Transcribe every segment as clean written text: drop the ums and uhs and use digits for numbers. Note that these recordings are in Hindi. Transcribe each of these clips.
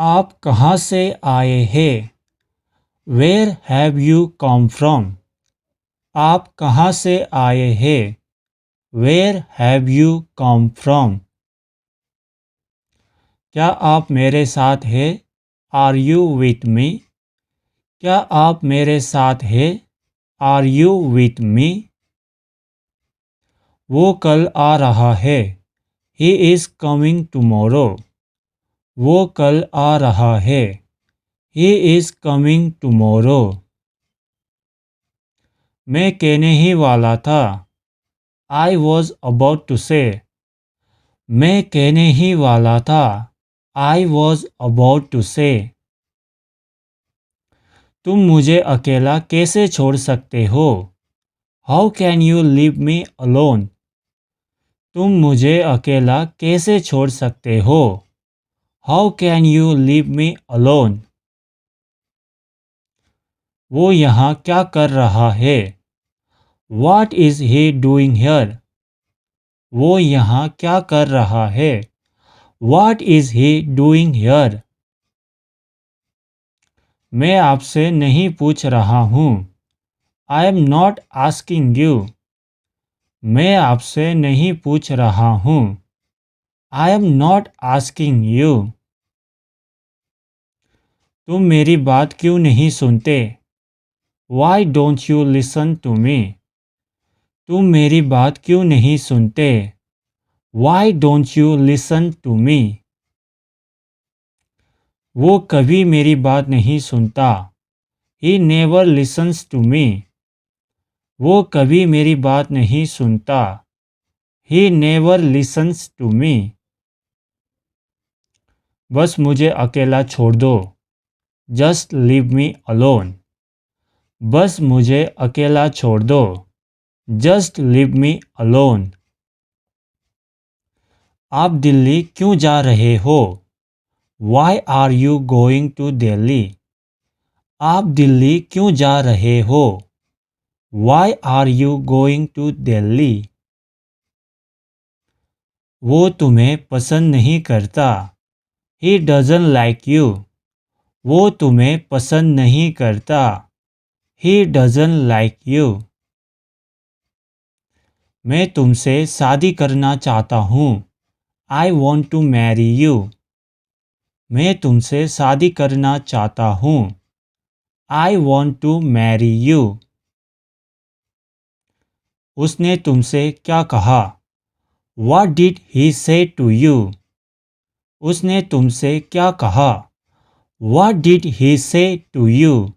आप कहाँ से आए हैं? Where have you come from? आप कहाँ से आए हैं? Where have you come from? क्या आप मेरे साथ हैं? Are you with me? क्या आप मेरे साथ हैं? Are you with me? वो कल आ रहा है। He is coming tomorrow. वो कल आ रहा है। He is coming tomorrow. मैं कहने ही वाला था। I was about to say. मैं कहने ही वाला था। I was about to say. तुम मुझे अकेला कैसे छोड़ सकते हो? How can you leave me alone? तुम मुझे अकेला कैसे छोड़ सकते हो? How can you leave me alone? वो यहाँ क्या कर रहा है? What is he doing here? वो यहाँ क्या कर रहा है? What is he doing here? मैं आपसे नहीं पूछ रहा हूँ। I am not asking you. मैं आपसे नहीं पूछ रहा हूँ। I am not asking you. तुम मेरी बात क्यों नहीं सुनते? Why don't you listen to me? तुम मेरी बात क्यों नहीं सुनते? Why don't you listen to me? वो कभी मेरी बात नहीं सुनता। He never listens to me. वो कभी मेरी बात नहीं सुनता। He never listens to me. बस मुझे अकेला छोड़ दो। Just leave me alone. बस मुझे अकेला छोड़ दो। Just leave me alone. आप दिल्ली क्यों जा रहे हो? Why are you going to Delhi? आप दिल्ली क्यों जा रहे हो? Why are you going to Delhi? वो तुम्हें पसंद नहीं करता। He doesn't like you. वो तुम्हें पसंद नहीं करता। He doesn't like you. मैं तुमसे शादी करना चाहता हूँ। I want to marry you. मैं तुमसे शादी करना चाहता हूँ। I want to marry you. उसने तुमसे क्या कहा? What did he say to you? उसने तुमसे क्या कहा? What did he say to you?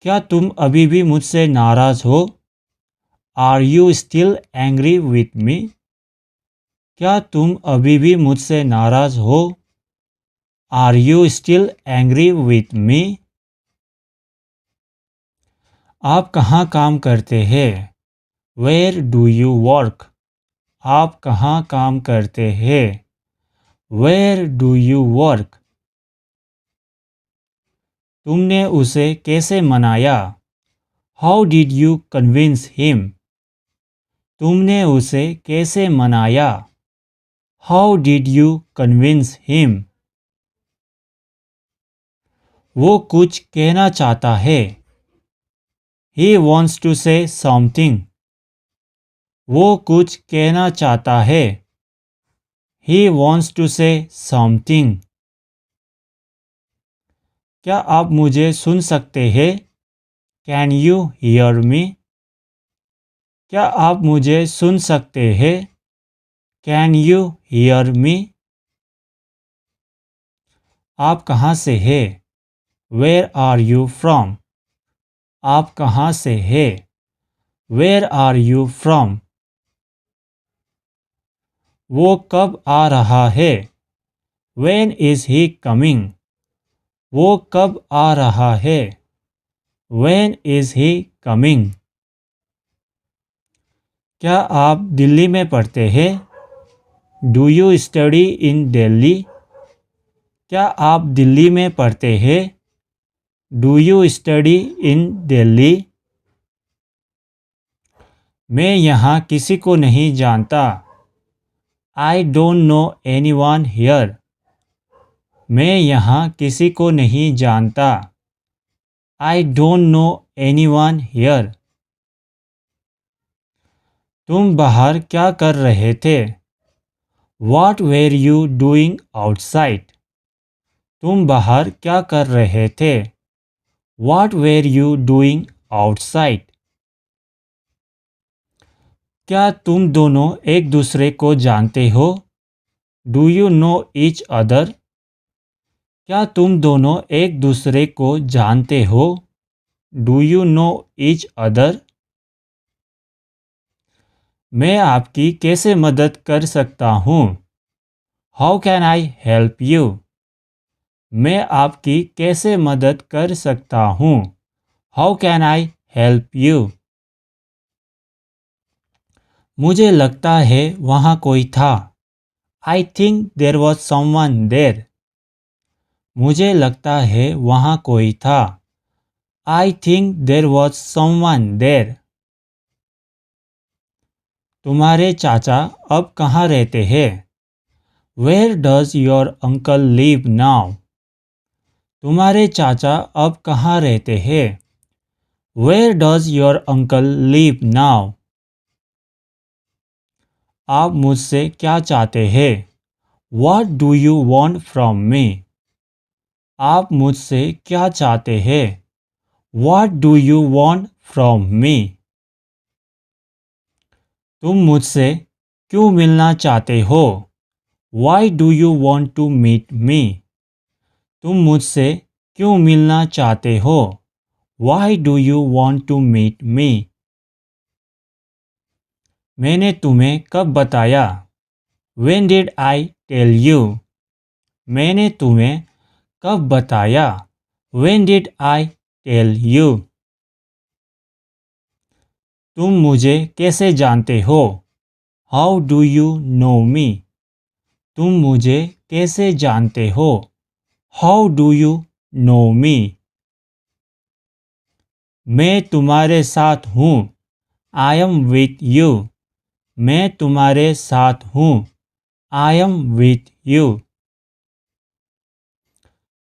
क्या तुम अभी भी मुझसे नाराज हो? Are you still angry with me? क्या तुम अभी भी मुझसे नाराज हो? Are you still angry with me? आप कहाँ काम करते हैं? Where do you work? आप कहाँ काम करते हैं? Where do you work? तुमने उसे कैसे मनाया? How did you convince him? तुमने उसे कैसे मनाया? How did you convince him? वो कुछ कहना चाहता है। He wants to say something. वो कुछ कहना चाहता है। He wants to say something. क्या आप मुझे सुन सकते हैं? Can you hear me? क्या आप मुझे सुन सकते हैं? Can you hear me? आप कहाँ से हैं? Where are you from? आप कहाँ से हैं? Where are you from? वो कब आ रहा है? When is he coming? वो कब आ रहा है? When is he coming? क्या आप दिल्ली में पढ़ते हैं? Do you study in Delhi? क्या आप दिल्ली में पढ़ते हैं? Do you study in Delhi? मैं यहाँ किसी को नहीं जानता। I don't know anyone here. मैं यहाँ किसी को नहीं जानता। I don't know anyone here. तुम बाहर क्या कर रहे थे? What were you doing outside? तुम बाहर क्या कर रहे थे? What were you doing outside? क्या तुम दोनों एक दूसरे को जानते हो? Do you know each other? क्या तुम दोनों एक दूसरे को जानते हो? Do you know each other? मैं आपकी कैसे मदद कर सकता हूँ? How can I help you? मैं आपकी कैसे मदद कर सकता हूँ? How can I help you? मुझे लगता है वहाँ कोई था। I think there was someone there. मुझे लगता है वहाँ कोई था। I think there was someone there. तुम्हारे चाचा अब कहाँ रहते हैं? Where does your uncle live now? तुम्हारे चाचा अब कहाँ रहते हैं? Where does your uncle live now? आप मुझसे क्या चाहते हैं? What do you want from me? आप मुझसे क्या चाहते हैं? What do you want from me? तुम मुझसे क्यों मिलना चाहते हो? Why do you want to meet me? तुम मुझसे क्यों मिलना चाहते हो? Why do you want to meet me? मैंने तुम्हें कब बताया? When did I tell you? मैंने तुम्हें कब बताया? When did I tell you? तुम मुझे कैसे जानते हो? How do you know me? तुम मुझे कैसे जानते हो? How do you know me? मैं तुम्हारे साथ हूँ। I am with you. मैं तुम्हारे साथ हूँ। I am with you.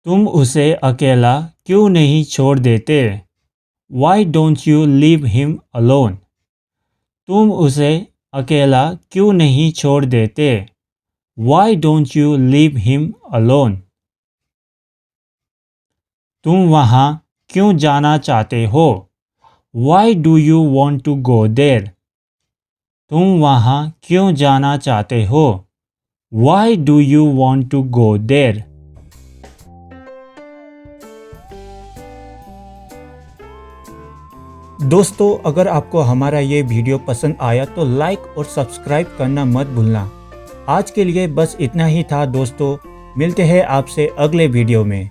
तुम उसे अकेला क्यों नहीं छोड़ देते? Why don't you leave him alone? तुम उसे अकेला क्यों नहीं छोड़ देते? Why don't you leave him alone? तुम वहाँ क्यों जाना चाहते हो? Why do you want to go there? तुम वहाँ क्यों जाना चाहते हो? Why do you want to go there? दोस्तों, अगर आपको हमारा ये वीडियो पसंद आया तो लाइक और सब्सक्राइब करना मत भूलना। आज के लिए बस इतना ही था दोस्तों। मिलते हैं आपसे अगले वीडियो में।